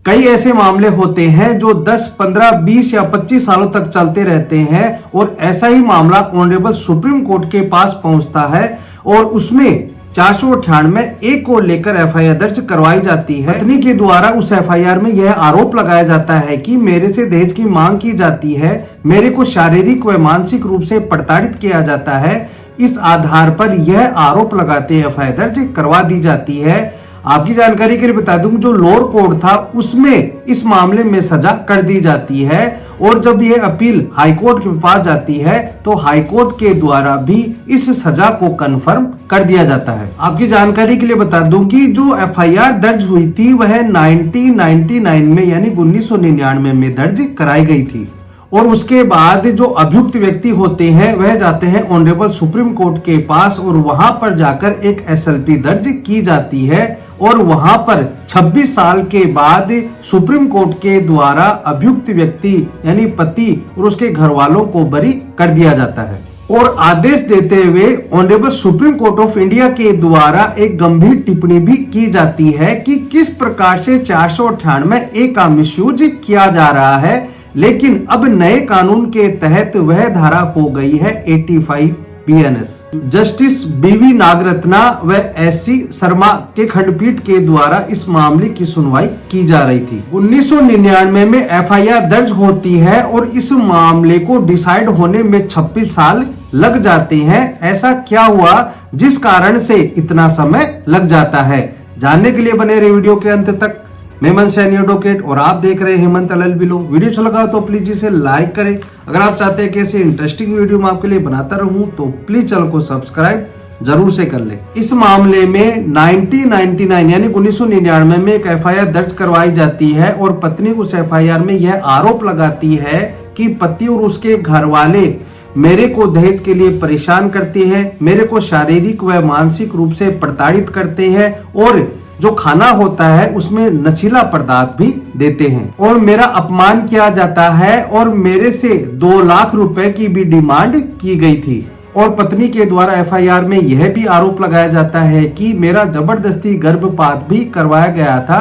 कई ऐसे मामले होते हैं जो 10, 15, 20 या 25 सालों तक चलते रहते हैं और ऐसा ही मामला ऑनरेबल सुप्रीम कोर्ट के पास पहुंचता है और उसमें 498 एक को लेकर एफआईआर दर्ज करवाई जाती है। पत्नी के द्वारा उस एफआईआर में यह आरोप लगाया जाता है कि मेरे से दहेज की मांग की जाती है, मेरे को शारीरिक व मानसिक रूप से प्रताड़ित किया जाता है। इस आधार पर यह आरोप लगाते एफआईआर दर्ज करवा दी जाती है। आपकी जानकारी के लिए बता दूं, जो लोअर कोर्ट था उसमें इस मामले में सजा कर दी जाती है और जब ये अपील हाई कोर्ट के पास जाती है तो हाई कोर्ट के द्वारा भी इस सजा को कंफर्म कर दिया जाता है। आपकी जानकारी के लिए बता दूं कि जो एफआईआर दर्ज हुई थी वह 1999 में यानी 1999 में दर्ज कराई गई थी और उसके बाद जो अभियुक्त व्यक्ति होते हैं वह जाते हैं ऑनरेबल सुप्रीम कोर्ट के पास और वहां पर जाकर एक एसएलपी दर्ज की जाती है और वहां पर 26 साल के बाद सुप्रीम कोर्ट के द्वारा अभियुक्त व्यक्ति यानी पति और उसके घर वालों को बरी कर दिया जाता है और आदेश देते हुए honourable supreme court of India के द्वारा एक गंभीर टिप्पणी भी की जाती है कि किस प्रकार से 498 का मिसयूज किया जा रहा है। लेकिन अब नए कानून के तहत वह धारा हो गई है 85 BNS। जस्टिस बीवी नागरत्ना व एससी शर्मा के खंडपीठ के द्वारा इस मामले की सुनवाई की जा रही थी। 1999 में एफआईआर दर्ज होती है और इस मामले को डिसाइड होने में 26 साल लग जाते हैं। ऐसा क्या हुआ जिस कारण से इतना समय लग जाता है, जानने के लिए बने रहे वीडियो के अंत तक। मैं हेमंत सैनी एडवोकेट और आप देख रहे हैं हेमंत LLB लॉ। वीडियो अच्छा लगा तो प्लीज इसे लाइक करें। अगर आप चाहते हैं कि ऐसे इंटरेस्टिंग वीडियो मैं आपके लिए बनाता रहूं तो प्लीज चैनल को सब्सक्राइब जरूर से कर ले। इस मामले में 1999 यानी 1999 में एक एफआईआर दर्ज करवाई जाती है और पत्नी उस एफआईआर में यह आरोप लगाती है कि पति और उसके घर वाले मेरे को दहेज के लिए परेशान करते हैं, मेरे को शारीरिक व मानसिक रूप से प्रताड़ित करते हैं और जो खाना होता है उसमें नशीला पदार्थ भी देते हैं और मेरा अपमान किया जाता है और मेरे से 2 लाख रुपए की भी डिमांड की गई थी। और पत्नी के द्वारा एफआईआर में यह भी आरोप लगाया जाता है कि मेरा जबरदस्ती गर्भपात भी करवाया गया था।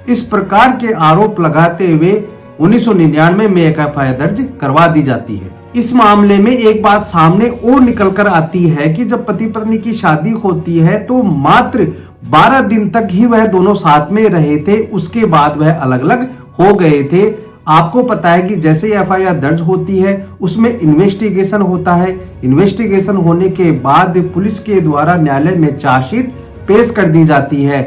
इस प्रकार के आरोप लगाते हुए 1999 में एक एफआईआर दर्ज करवा दी जाती है। इस मामले में एक बात सामने और निकल कर आती है कि जब पति पत्नी की शादी होती है तो मात्र 12 दिन तक ही वह दोनों साथ में रहे थे, उसके बाद वह अलग अलग हो गए थे। आपको पता है कि जैसे एफआईआर दर्ज होती है उसमें इन्वेस्टिगेशन होता है। इन्वेस्टिगेशन होने के बाद पुलिस के द्वारा न्यायालय में चार्जशीट पेश कर दी जाती है।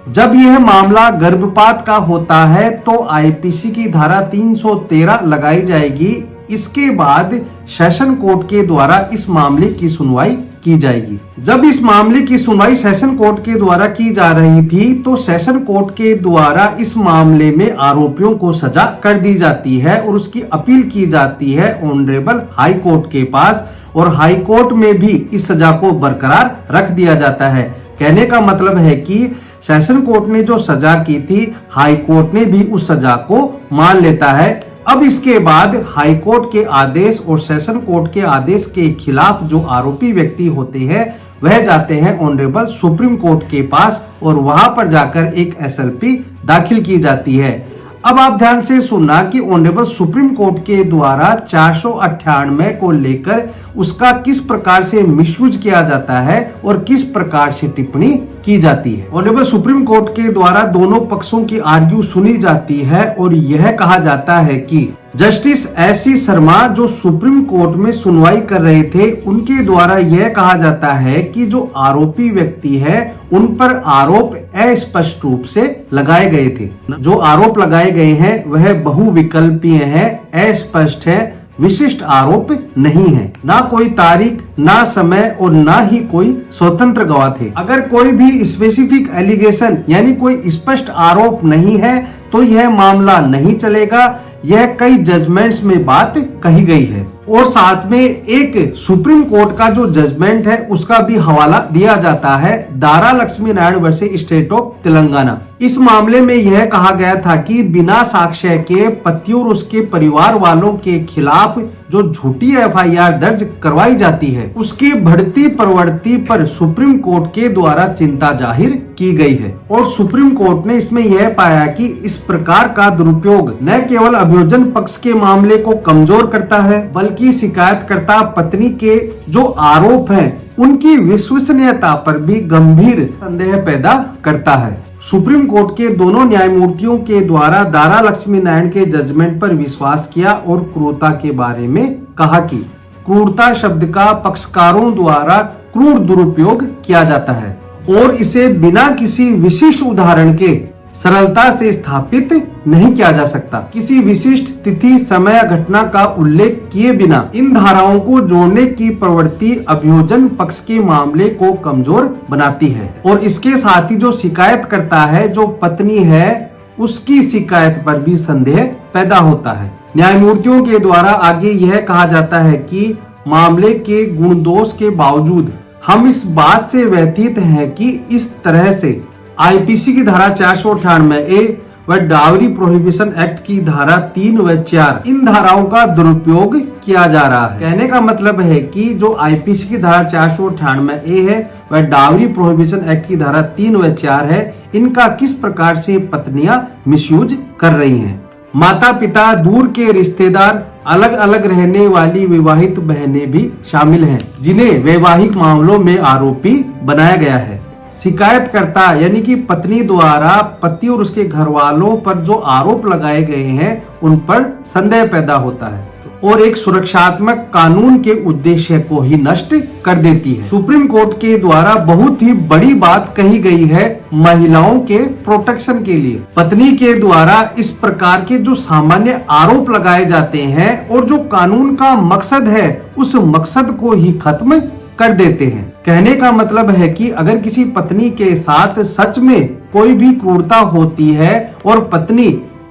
जब यह मामला गर्भपात का होता है तो आईपीसी की धारा 313 लगाई जाएगी। इसके बाद सेशन कोर्ट के द्वारा इस मामले की सुनवाई की जाएगी। जब इस मामले की सुनवाई सेशन कोर्ट के द्वारा की जा रही थी तो सेशन कोर्ट के द्वारा इस मामले में आरोपियों को सजा कर दी जाती है और उसकी अपील की जाती है ऑनरेबल हाई कोर्ट के पास और हाई कोर्ट में भी इस सजा को बरकरार रख दिया जाता है। कहने का मतलब है कि सेशन कोर्ट ने जो सजा की थी हाई कोर्ट ने भी उस सजा को मान लेता है। अब इसके बाद हाई कोर्ट के आदेश और सेशन कोर्ट के आदेश के खिलाफ जो आरोपी व्यक्ति होते हैं वह जाते हैं ऑनरेबल सुप्रीम कोर्ट के पास और वहां पर जाकर एक एसएलपी दाखिल की जाती है। अब आप ध्यान से सुनना कि ऑनरेबल सुप्रीम कोर्ट के द्वारा 498 को लेकर उसका किस प्रकार से मिसयूज किया जाता है और किस प्रकार से टिप्पणी की जाती है। ऑनरेबल सुप्रीम कोर्ट के द्वारा दोनों पक्षों की आर्ग्यू सुनी जाती है और यह कहा जाता है कि जस्टिस एससी शर्मा जो सुप्रीम कोर्ट में सुनवाई कर रहे थे उनके द्वारा यह कहा जाता है कि जो आरोपी व्यक्ति है उन पर आरोप अस्पष्ट रूप से लगाए गए थे। जो आरोप लगाए गए हैं वह बहुविकल्पीय है, अस्पष्ट है, विशिष्ट आरोप नहीं है। ना कोई तारीख, ना समय और ना ही कोई स्वतंत्र गवाह थे। अगर कोई भी स्पेसिफिक एलिगेशन यानी कोई स्पष्ट आरोप नहीं है तो यह मामला नहीं चलेगा। यह कई जजमेंट्स में बात कही गई है और साथ में एक सुप्रीम कोर्ट का जो जजमेंट है उसका भी हवाला दिया जाता है, Dara Lakshmi Narayan versus state of Telangana. इस मामले में यह कहा गया था कि बिना साक्ष्य के पति और उसके परिवार वालों के खिलाफ जो झूठी एफआईआर दर्ज करवाई जाती है, उसकी बढ़ती प्रवृत्ति पर सुप्रीम कोर्ट के द्वारा चिंता जाहिर की गई है। और सुप्रीम कोर्ट ने इसमें यह पाया कि इस प्रकार का दुरुपयोग न केवल अभियोजन पक्ष के मामले को कमजोर करता है, बल्कि शिकायतकर्ता पत्नी के जो आरोप हैं उनकी विश्वसनीयता पर भी गंभीर संदेह पैदा करता है। सुप्रीम कोर्ट के दोनों न्यायमूर्तियों के द्वारा दारा लक्ष्मी नारायण के जजमेंट पर विश्वास किया और क्रूरता के बारे में कहा कि क्रूरता शब्द का पक्षकारों द्वारा क्रूर दुरुपयोग किया जाता है और इसे बिना किसी विशिष्ट उदाहरण के सरलता से स्थापित नहीं किया जा सकता। किसी विशिष्ट तिथि, समय, घटना का उल्लेख किए बिना इन धाराओं को जोड़ने की प्रवृत्ति अभियोजन पक्ष के मामले को कमजोर बनाती है और इसके साथ ही जो शिकायत करता है, जो पत्नी है, उसकी शिकायत पर भी संदेह पैदा होता है। न्यायमूर्तियों के द्वारा आगे यह कहा जाता है कि मामले के गुण दोष के बावजूद हम इस बात से व्यथित हैं कि इस तरह से आईपीसी की धारा 498A व डावरी प्रोहिबिशन एक्ट की धारा 3 व 4 इन धाराओं का दुरुपयोग किया जा रहा है। कहने का मतलब है कि जो आईपीसी की धारा 498A है व डावरी प्रोहिबिशन एक्ट की धारा 3 व 4 है, इनका किस प्रकार से पत्नियां मिसयूज कर रही हैं। माता पिता, दूर के रिश्तेदार, अलग अलग रहने वाली विवाहित बहनें भी शामिल हैं, जिन्हें वैवाहिक मामलों में आरोपी बनाया गया है। शिकायतकर्ता यानी कि पत्नी द्वारा पति और उसके घर वालों पर जो आरोप लगाए गए हैं उन पर संदेह पैदा होता है और एक सुरक्षात्मक कानून के उद्देश्य को ही नष्ट कर देती है। सुप्रीम कोर्ट के द्वारा बहुत ही बड़ी बात कही गई है महिलाओं के प्रोटेक्शन के लिए। पत्नी के द्वारा इस प्रकार के जो सामान्य आरोप लगाए जाते हैं और जो कानून का मकसद है उस मकसद को ही खत्म कर देते हैं। कहने का मतलब है कि अगर किसी पत्नी के साथ सच में कोई भी क्रूरता होती है और पत्नी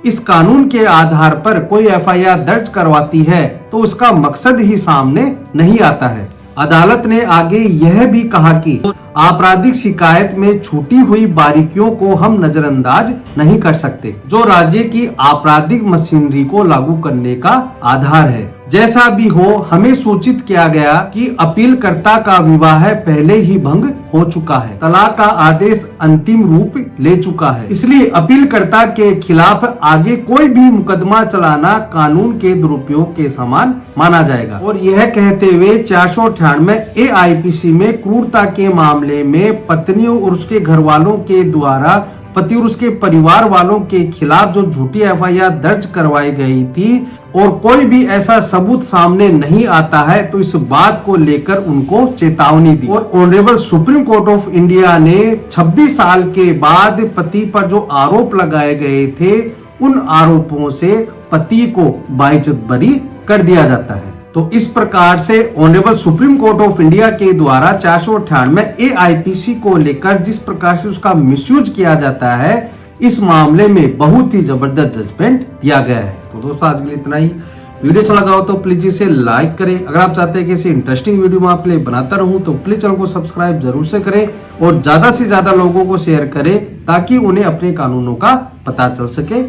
इस कानून के आधार पर कोई एफआईआर दर्ज करवाती है तो उसका मकसद ही सामने नहीं आता है। अदालत ने आगे यह भी कहा कि आपराधिक शिकायत में छूटी हुई बारीकियों को हम नजरअंदाज नहीं कर सकते, जो राज्य की आपराधिक मशीनरी को लागू करने का आधार है। जैसा भी हो, हमें सूचित किया गया कि अपीलकर्ता का विवाह पहले ही भंग हो चुका है, तलाक का आदेश अंतिम रूप ले चुका है, इसलिए अपीलकर्ता के खिलाफ आगे कोई भी मुकदमा चलाना कानून के दुरुपयोग के समान माना जाएगा। और यह कहते हुए 498A आईपीसी में क्रूरता के मामले में पत्नियों और उसके घर वालों के द्वारा पति और उसके परिवार वालों के खिलाफ जो झूठी एफआईआर दर्ज करवाई गई थी और कोई भी ऐसा सबूत सामने नहीं आता है तो इस बात को लेकर उनको चेतावनी दी। और honourable supreme court of India ने 26 साल के बाद पति पर जो आरोप लगाए गए थे उन आरोपों से पति को बाइज्जत बरी कर दिया जाता है। तो इस प्रकार से honourable supreme court of India के द्वारा 498A आईपीसी को लेकर जिस प्रकार से उसका मिसयूज किया जाता है, इस मामले में बहुत ही जबरदस्त जजमेंट दिया गया है। तो दोस्तों आज के लिए इतना ही। वीडियो अच्छा लगा हो तो प्लीज इसे लाइक करें। अगर आप चाहते हैं कि ऐसी इंटरेस्टिंग वीडियो मैं आपके लिए बनाता रहूं तो प्लीज चैनल को सब्सक्राइब जरूर से करें और ज्यादा से ज्यादा लोगों को शेयर करें ताकि उन्हें अपने कानूनों का पता चल सके।